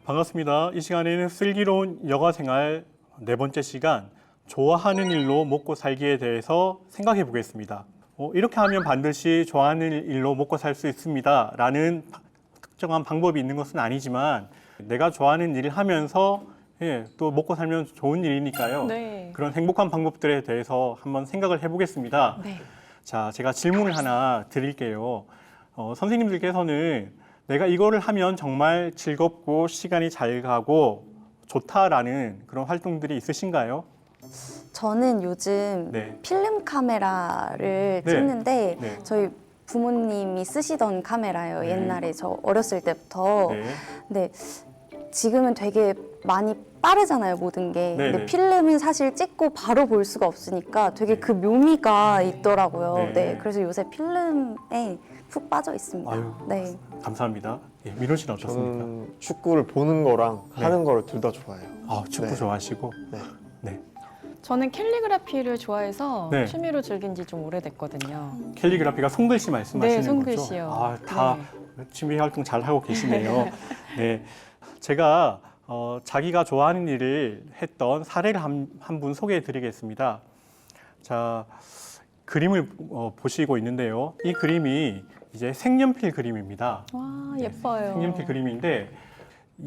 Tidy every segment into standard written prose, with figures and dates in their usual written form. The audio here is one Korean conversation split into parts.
반갑습니다. 이 시간에는 슬기로운 여가생활 네 번째 시간, 좋아하는 일로 먹고 살기에 대해서 생각해 보겠습니다. 이렇게 하면 반드시 좋아하는 일로 먹고 살 수 있습니다 라는 특정한 방법이 있는 것은 아니지만, 내가 좋아하는 일을 하면서 또 먹고 살면 좋은 일이니까요. 네. 그런 행복한 방법들에 대해서 한번 생각을 해보겠습니다. 네. 자, 제가 질문을 하나 드릴게요. 선생님들께서는 내가 이거를 하면 정말 즐겁고 시간이 잘 가고 좋다라는 그런 활동들이 있으신가요? 저는 요즘 네. 필름 카메라를 네. 찍는데 네. 저희 부모님이 쓰시던 카메라예요. 네. 옛날에 저 어렸을 때부터. 네. 근데 지금은 되게 많이 빠르잖아요, 모든 게. 네, 근데 네. 필름은 사실 찍고 바로 볼 수가 없으니까 되게 네. 그 묘미가 있더라고요. 네. 네. 그래서 요새 필름에 푹 빠져 있습니다. 아유, 네. 감사합니다. 민호 씨는 어떻습니까? 저는 축구를 보는 거랑 네. 하는 거를 둘 다 좋아해요. 축구 네. 좋아하시고. 네. 네. 저는 캘리그라피를 좋아해서 네. 취미로 즐긴 지 좀 오래됐거든요. 캘리그라피가 손글씨 말씀하시는 네, 손글씨요. 거죠? 다 취미 활동 잘 하고 계시네요. 네. 제가 자기가 좋아하는 일을 했던 사례를 한 분 소개해 드리겠습니다. 자, 그림을 보시고 있는데요. 이 그림이 이제 색연필 그림입니다. 와, 예뻐요. 색연필 그림인데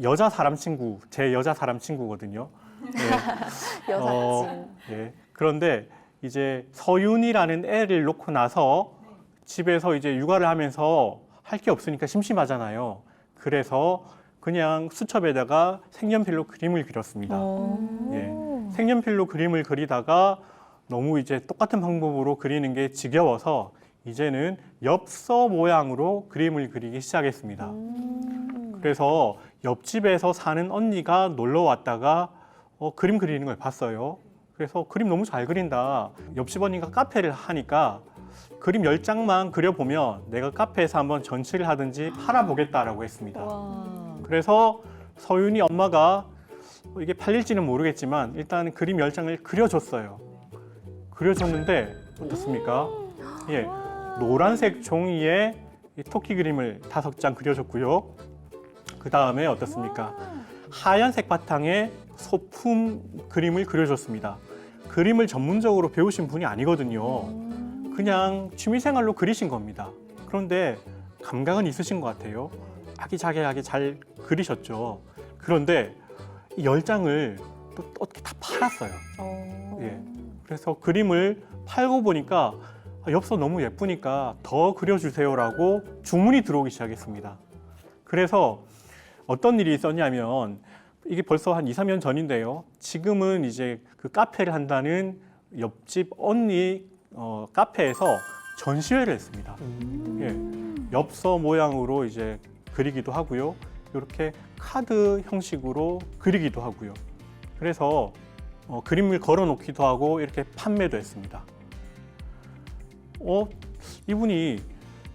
여자 사람 친구, 제 여자 사람 친구거든요. 네. 여사친. 예. 그런데 이제 서윤이라는 애를 놓고 나서 집에서 이제 육아를 하면서 할 게 없으니까 심심하잖아요. 그래서 그냥 수첩에다가 색연필로 그림을 그렸습니다. 예. 색연필로 그림을 그리다가 너무 이제 똑같은 방법으로 그리는 게 지겨워서 이제는 엽서 모양으로 그림을 그리기 시작했습니다. 그래서 옆집에서 사는 언니가 놀러 왔다가 그림 그리는 걸 봤어요. 그래서 그림 너무 잘 그린다. 옆집 언니가 카페를 하니까 그림 10장만 그려보면 내가 카페에서 한번 전시를 하든지 팔아보겠다라고 했습니다. 와. 그래서 서윤이 엄마가 이게 팔릴지는 모르겠지만 일단 그림 10장을 그려줬어요. 그려줬는데 어떻습니까? 예, 노란색 종이에 이 토끼 그림을 5장 그려줬고요. 그 다음에 어떻습니까? 하얀색 바탕에 소품 그림을 그려줬습니다. 그림을 전문적으로 배우신 분이 아니거든요. 그냥 취미생활로 그리신 겁니다. 그런데 감각은 있으신 것 같아요. 아기자기하게 잘 그리셨죠. 그런데 이 10장을 또 어떻게 다 팔았어요. 예. 그래서 그림을 팔고 보니까 엽서 너무 예쁘니까 더 그려주세요라고 주문이 들어오기 시작했습니다. 그래서 어떤 일이 있었냐면 이게 벌써 한 2, 3년 전인데요. 지금은 이제 그 카페를 한다는 옆집 언니 카페에서 전시회를 했습니다. 예. 엽서 모양으로 이제 그리기도 하고요. 이렇게 카드 형식으로 그리기도 하고요. 그래서 그림을 걸어 놓기도 하고 이렇게 판매도 했습니다. 이분이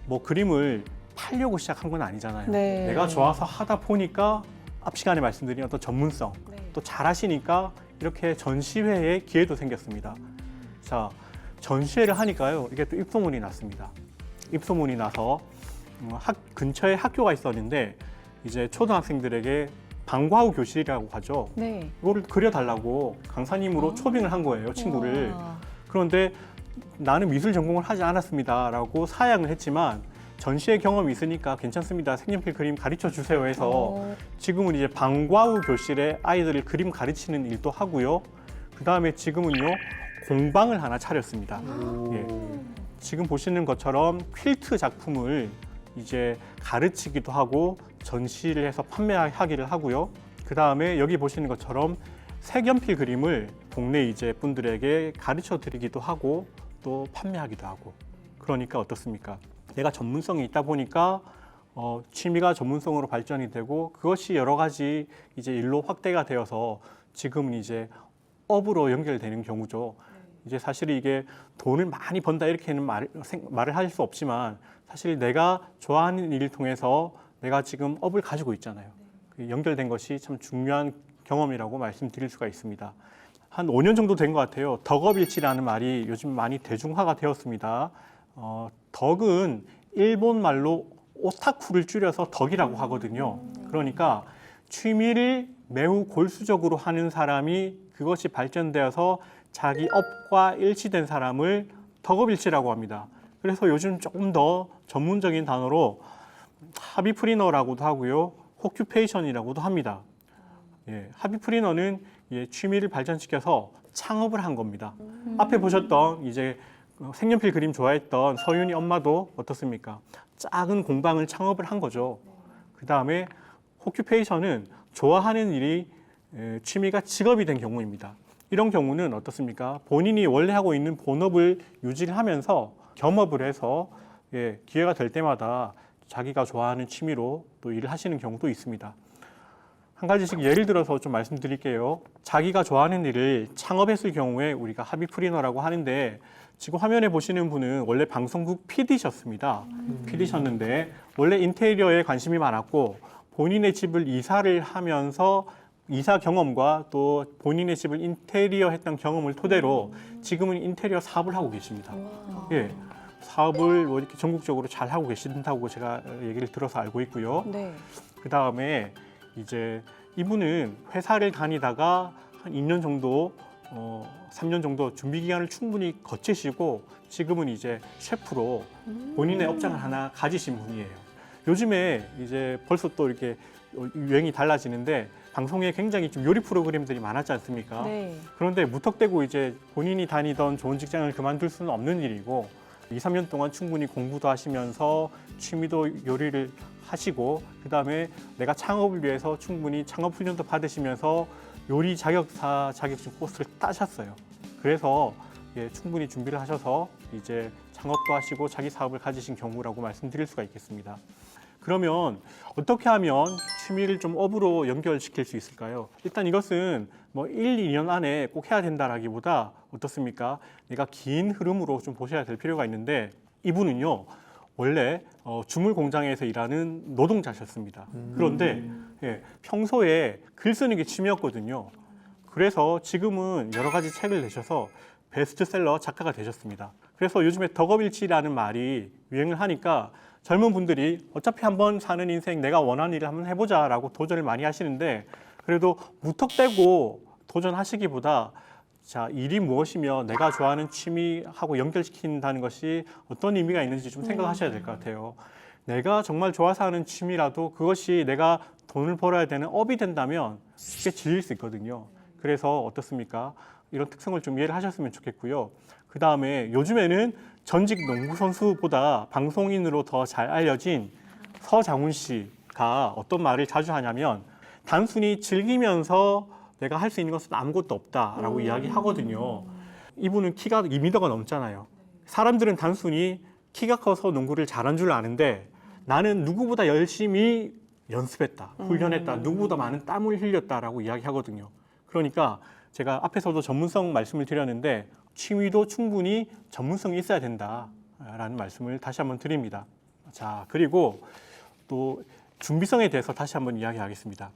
뭐 그림을 팔려고 시작한 건 아니잖아요. 네. 내가 좋아서 하다 보니까 앞 시간에 말씀드린 어떤 전문성, 네. 또 잘하시니까 이렇게 전시회에 기회도 생겼습니다. 자, 전시회를 하니까요, 이게 또 입소문이 났습니다. 입소문이 나서 근처에 학교가 있었는데 이제 초등학생들에게 방과후 교실이라고 하죠. 네. 이거를 그려달라고 강사님으로 초빙을 한 거예요, 친구를. 와. 그런데 나는 미술 전공을 하지 않았습니다라고 사양을 했지만 전시회 경험이 있으니까 괜찮습니다. 색연필 그림 가르쳐 주세요 해서 지금은 이제 방과후 교실에 아이들을 그림 가르치는 일도 하고요. 그 다음에 지금은요, 공방을 하나 차렸습니다. 예. 지금 보시는 것처럼 퀼트 작품을 이제 가르치기도 하고 전시를 해서 판매하기를 하고요. 그 다음에 여기 보시는 것처럼 색연필 그림을 동네 이제 분들에게 가르쳐 드리기도 하고 또 판매하기도 하고. 그러니까 어떻습니까? 내가 전문성이 있다 보니까 취미가 전문성으로 발전이 되고 그것이 여러 가지 이제 일로 확대가 되어서 지금은 이제 업으로 연결되는 경우죠. 이제 사실 이게 돈을 많이 번다 이렇게는 말을 할 수 없지만 사실 내가 좋아하는 일을 통해서 내가 지금 업을 가지고 있잖아요. 연결된 것이 참 중요한 경험이라고 말씀드릴 수가 있습니다. 한 5년 정도 된 것 같아요. 덕업일치라는 말이 요즘 많이 대중화가 되었습니다. 덕은 일본 말로 오타쿠를 줄여서 덕이라고 하거든요. 그러니까 취미를 매우 골수적으로 하는 사람이 그것이 발전되어서 자기 업과 일치된 사람을 덕업일치라고 합니다. 그래서 요즘 조금 더 전문적인 단어로 하비프리너라고도 하고요, 호큐페이션이라고도 합니다. 예, 하비프리너는 취미를 발전시켜서 창업을 한 겁니다. 앞에 보셨던 이제 색연필 그림 좋아했던 서윤이 엄마도 어떻습니까? 작은 공방을 창업을 한 거죠. 그 다음에 호큐페이션은 좋아하는 일이 취미가 직업이 된 경우입니다. 이런 경우는 어떻습니까? 본인이 원래 하고 있는 본업을 유지를 하면서 겸업을 해서 기회가 될 때마다 자기가 좋아하는 취미로 또 일을 하시는 경우도 있습니다. 한 가지씩 예를 들어서 좀 말씀드릴게요. 자기가 좋아하는 일을 창업했을 경우에 우리가 하비프리너라고 하는데, 지금 화면에 보시는 분은 원래 방송국 PD셨습니다. PD셨는데 원래 인테리어에 관심이 많았고 본인의 집을 이사를 하면서 이사 경험과 또 본인의 집을 인테리어 했던 경험을 토대로 지금은 인테리어 사업을 하고 계십니다. 예, 사업을 뭐 이렇게 전국적으로 잘 하고 계신다고 제가 얘기를 들어서 알고 있고요. 네. 그 다음에 이제 이분은 회사를 다니다가 한 2년 정도, 3년 정도 준비 기간을 충분히 거치시고 지금은 이제 셰프로 본인의 업장을 하나 가지신 분이에요. 요즘에 이제 벌써 또 이렇게 유행이 달라지는데 방송에 굉장히 좀 요리 프로그램들이 많았지 않습니까? 네. 그런데 무턱대고 이제 본인이 다니던 좋은 직장을 그만둘 수는 없는 일이고 2, 3년 동안 충분히 공부도 하시면서 취미도 요리를 하시고 그다음에 내가 창업을 위해서 충분히 창업 훈련도 받으시면서 요리 자격사 자격증 코스를 따셨어요. 그래서 충분히 준비를 하셔서 이제 창업도 하시고 자기 사업을 가지신 경우라고 말씀드릴 수가 있겠습니다. 그러면 어떻게 하면 취미를 좀 업으로 연결시킬 수 있을까요? 일단 이것은 뭐 1, 2년 안에 꼭 해야 된다라기보다 어떻습니까? 내가 긴 흐름으로 좀 보셔야 될 필요가 있는데 이분은요 원래 주물 공장에서 일하는 노동자셨습니다. 그런데 평소에 글 쓰는 게 취미였거든요. 그래서 지금은 여러 가지 책을 내셔서 베스트셀러 작가가 되셨습니다. 그래서 요즘에 덕업일치라는 말이 유행을 하니까 젊은 분들이 어차피 한번 사는 인생 내가 원하는 일을 한번 해보자라고 도전을 많이 하시는데 그래도 무턱대고 도전하시기보다 자, 일이 무엇이며 내가 좋아하는 취미하고 연결시킨다는 것이 어떤 의미가 있는지 좀 생각하셔야 될 것 같아요. 내가 정말 좋아서 하는 취미라도 그것이 내가 돈을 벌어야 되는 업이 된다면 쉽게 질릴 수 있거든요. 그래서 어떻습니까? 이런 특성을 좀 이해를 하셨으면 좋겠고요. 그 다음에 요즘에는 전직 농구 선수보다 방송인으로 더 잘 알려진 서장훈 씨가 어떤 말을 자주 하냐면 단순히 즐기면서 내가 할 수 있는 것은 아무것도 없다라고 이야기하거든요. 이분은 키가 2m가 넘잖아요. 사람들은 단순히 키가 커서 농구를 잘한 줄 아는데 나는 누구보다 열심히 연습했다, 훈련했다, 누구보다 많은 땀을 흘렸다라고 이야기하거든요. 그러니까 제가 앞에서도 전문성 말씀을 드렸는데 취미도 충분히 전문성이 있어야 된다라는 말씀을 다시 한번 드립니다. 자, 그리고 또 준비성에 대해서 다시 한번 이야기하겠습니다.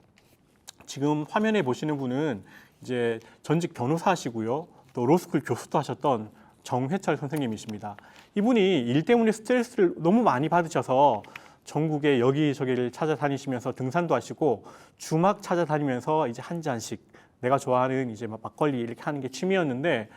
지금 화면에 보시는 분은 이제 전직 변호사시고요. 또 로스쿨 교수도 하셨던 정회철 선생님이십니다. 이분이 일 때문에 스트레스를 너무 많이 받으셔서 전국에 여기저기를 찾아다니시면서 등산도 하시고 주막 찾아다니면서 이제 한 잔씩 내가 좋아하는 이제 막걸리 이렇게 하는 게 취미였는데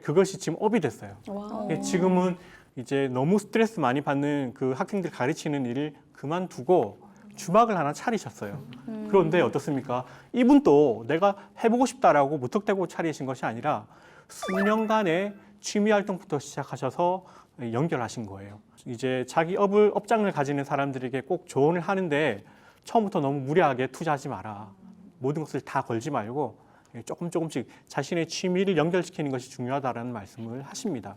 그것이 지금 업이 됐어요. 와. 지금은 이제 너무 스트레스 많이 받는 그 학생들 가르치는 일을 그만두고 주막을 하나 차리셨어요. 그런데 어떻습니까? 이분도 내가 해보고 싶다라고 무턱대고 차리신 것이 아니라 수년간의 취미 활동부터 시작하셔서 연결하신 거예요. 이제 자기 업장을 가지는 사람들에게 꼭 조언을 하는데 처음부터 너무 무리하게 투자하지 마라. 모든 것을 다 걸지 말고 조금씩 자신의 취미를 연결시키는 것이 중요하다라는 말씀을 하십니다.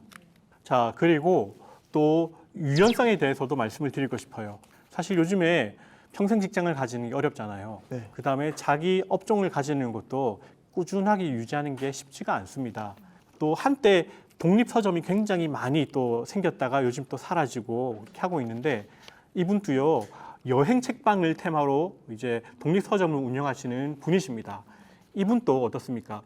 자, 그리고 또 유연성에 대해서도 말씀을 드리고 싶어요. 사실 요즘에 평생 직장을 가지는 게 어렵잖아요. 네. 그다음에 자기 업종을 가지는 것도 꾸준하게 유지하는 게 쉽지가 않습니다. 또 한때 독립 서점이 굉장히 많이 또 생겼다가 요즘 또 사라지고 이렇게 하고 있는데 이분도요 여행 책방을 테마로 이제 독립 서점을 운영하시는 분이십니다. 이분도 어떻습니까?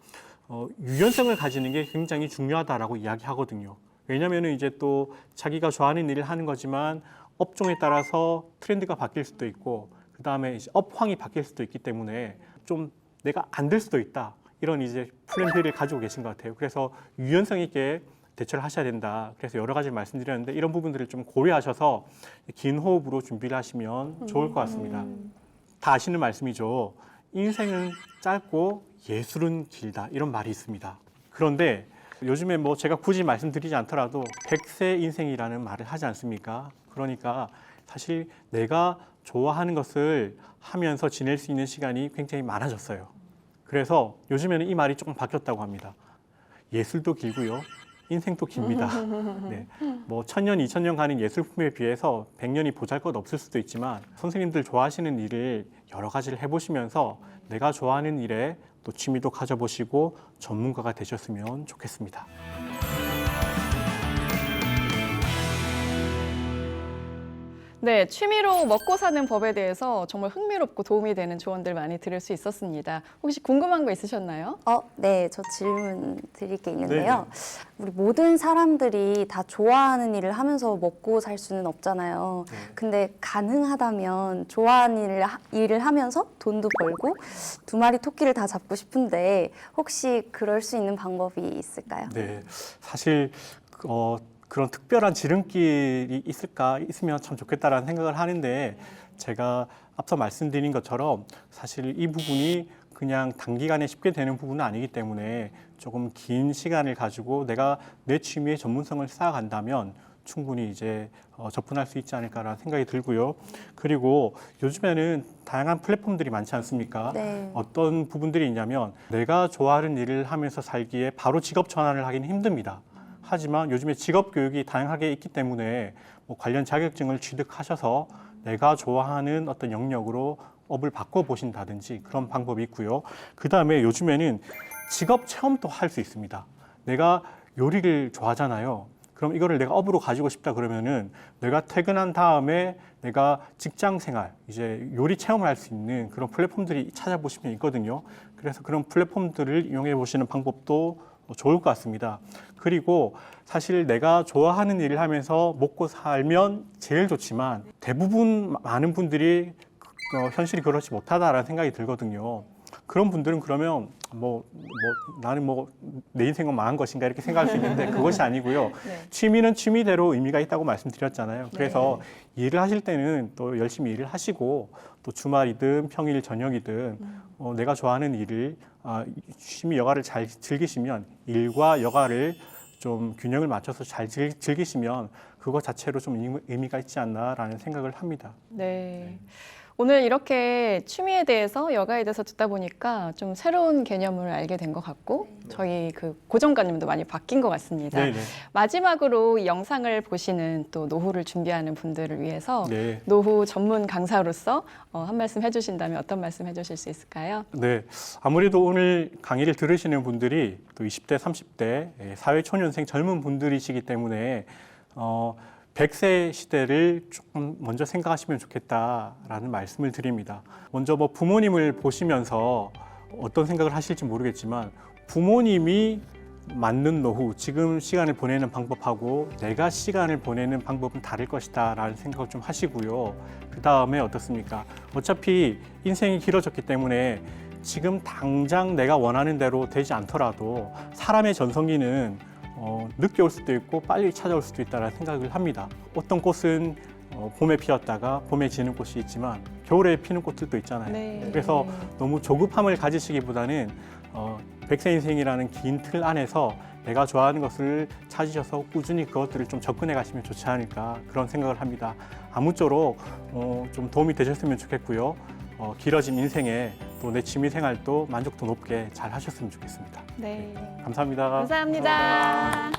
유연성을 가지는 게 굉장히 중요하다라고 이야기하거든요. 왜냐하면 이제 또 자기가 좋아하는 일을 하는 거지만 업종에 따라서 트렌드가 바뀔 수도 있고 그다음에 이제 업황이 바뀔 수도 있기 때문에 좀 내가 안 될 수도 있다. 이런 이제 플랜 B를 가지고 계신 것 같아요. 그래서 유연성 있게 대처를 하셔야 된다. 그래서 여러 가지를 말씀드렸는데 이런 부분들을 좀 고려하셔서 긴 호흡으로 준비를 하시면 좋을 것 같습니다. 다 아시는 말씀이죠. 인생은 짧고 예술은 길다. 이런 말이 있습니다. 그런데 요즘에 뭐 제가 굳이 말씀드리지 않더라도 100세 인생이라는 말을 하지 않습니까? 그러니까 사실 내가 좋아하는 것을 하면서 지낼 수 있는 시간이 굉장히 많아졌어요. 그래서 요즘에는 이 말이 조금 바뀌었다고 합니다. 예술도 길고요. 인생도 깁니다. 네. 뭐 1000년, 2000년 가는 예술품에 비해서 100년이 보잘것없을 수도 있지만 선생님들 좋아하시는 일을 여러 가지를 해보시면서 내가 좋아하는 일에 또 취미도 가져보시고 전문가가 되셨으면 좋겠습니다. 네, 취미로 먹고 사는 법에 대해서 정말 흥미롭고 도움이 되는 조언들 많이 들을 수 있었습니다. 혹시 궁금한 거 있으셨나요? 네, 저 질문 드릴 게 있는데요. 우리 모든 사람들이 다 좋아하는 일을 하면서 먹고 살 수는 없잖아요. 근데 가능하다면 좋아하는 일을 하면서 돈도 벌고 두 마리 토끼를 다 잡고 싶은데 혹시 그럴 수 있는 방법이 있을까요? 네, 사실 그런 특별한 지름길이 있으면 참 좋겠다라는 생각을 하는데 제가 앞서 말씀드린 것처럼 사실 이 부분이 그냥 단기간에 쉽게 되는 부분은 아니기 때문에 조금 긴 시간을 가지고 내가 내 취미의 전문성을 쌓아간다면 충분히 이제 접근할 수 있지 않을까라는 생각이 들고요. 그리고 요즘에는 다양한 플랫폼들이 많지 않습니까? 네. 어떤 부분들이 있냐면 내가 좋아하는 일을 하면서 살기에 바로 직업 전환을 하기는 힘듭니다. 하지만 요즘에 직업 교육이 다양하게 있기 때문에 뭐 관련 자격증을 취득하셔서 내가 좋아하는 어떤 영역으로 업을 바꿔보신다든지 그런 방법이 있고요. 그 다음에 요즘에는 직업 체험도 할 수 있습니다. 내가 요리를 좋아하잖아요. 그럼 이거를 내가 업으로 가지고 싶다 그러면은 내가 퇴근한 다음에 내가 직장 생활, 이제 요리 체험을 할 수 있는 그런 플랫폼들이 찾아보시면 있거든요. 그래서 그런 플랫폼들을 이용해 보시는 방법도 좋을 것 같습니다. 그리고 사실 내가 좋아하는 일을 하면서 먹고 살면 제일 좋지만 대부분 많은 분들이 현실이 그렇지 못하다라는 생각이 들거든요. 그런 분들은 그러면 나는 내 인생은 망한 것인가 이렇게 생각할 수 있는데 그것이 아니고요. 네. 취미는 취미대로 의미가 있다고 말씀드렸잖아요. 그래서 일을 하실 때는 또 열심히 일을 하시고 또 주말이든 평일 저녁이든 내가 좋아하는 일을 취미 여가를 잘 즐기시면 일과 여가를 좀 균형을 맞춰서 잘 즐기시면 그거 자체로 좀 의미가 있지 않나라는 생각을 합니다. 네. 오늘 이렇게 취미에 대해서 여가에 대해서 듣다 보니까 좀 새로운 개념을 알게 된 것 같고 저희 그 고정관념도 많이 바뀐 것 같습니다. 네네. 마지막으로 이 영상을 보시는 또 노후를 준비하는 분들을 위해서 네. 노후 전문 강사로서 한 말씀 해주신다면 어떤 말씀 해주실 수 있을까요? 네, 아무래도 오늘 강의를 들으시는 분들이 또 20대, 30대 사회초년생 젊은 분들이시기 때문에 100세 시대를 조금 먼저 생각하시면 좋겠다라는 말씀을 드립니다. 먼저 뭐 부모님을 보시면서 어떤 생각을 하실지 모르겠지만 부모님이 맞는 노후, 지금 시간을 보내는 방법하고 내가 시간을 보내는 방법은 다를 것이다 라는 생각을 좀 하시고요. 그 다음에 어떻습니까? 어차피 인생이 길어졌기 때문에 지금 당장 내가 원하는 대로 되지 않더라도 사람의 전성기는 늦게 올 수도 있고 빨리 찾아올 수도 있다는 생각을 합니다. 어떤 꽃은 봄에 피었다가 봄에 지는 꽃이 있지만 겨울에 피는 꽃들도 있잖아요. 네. 그래서 너무 조급함을 가지시기보다는 100세 인생이라는 긴 틀 안에서 내가 좋아하는 것을 찾으셔서 꾸준히 그것들을 좀 접근해 가시면 좋지 않을까 그런 생각을 합니다. 아무쪼록 좀 도움이 되셨으면 좋겠고요. 길어진 인생에 또 내 취미 생활도 만족도 높게 잘 하셨으면 좋겠습니다. 네. 감사합니다. 감사합니다.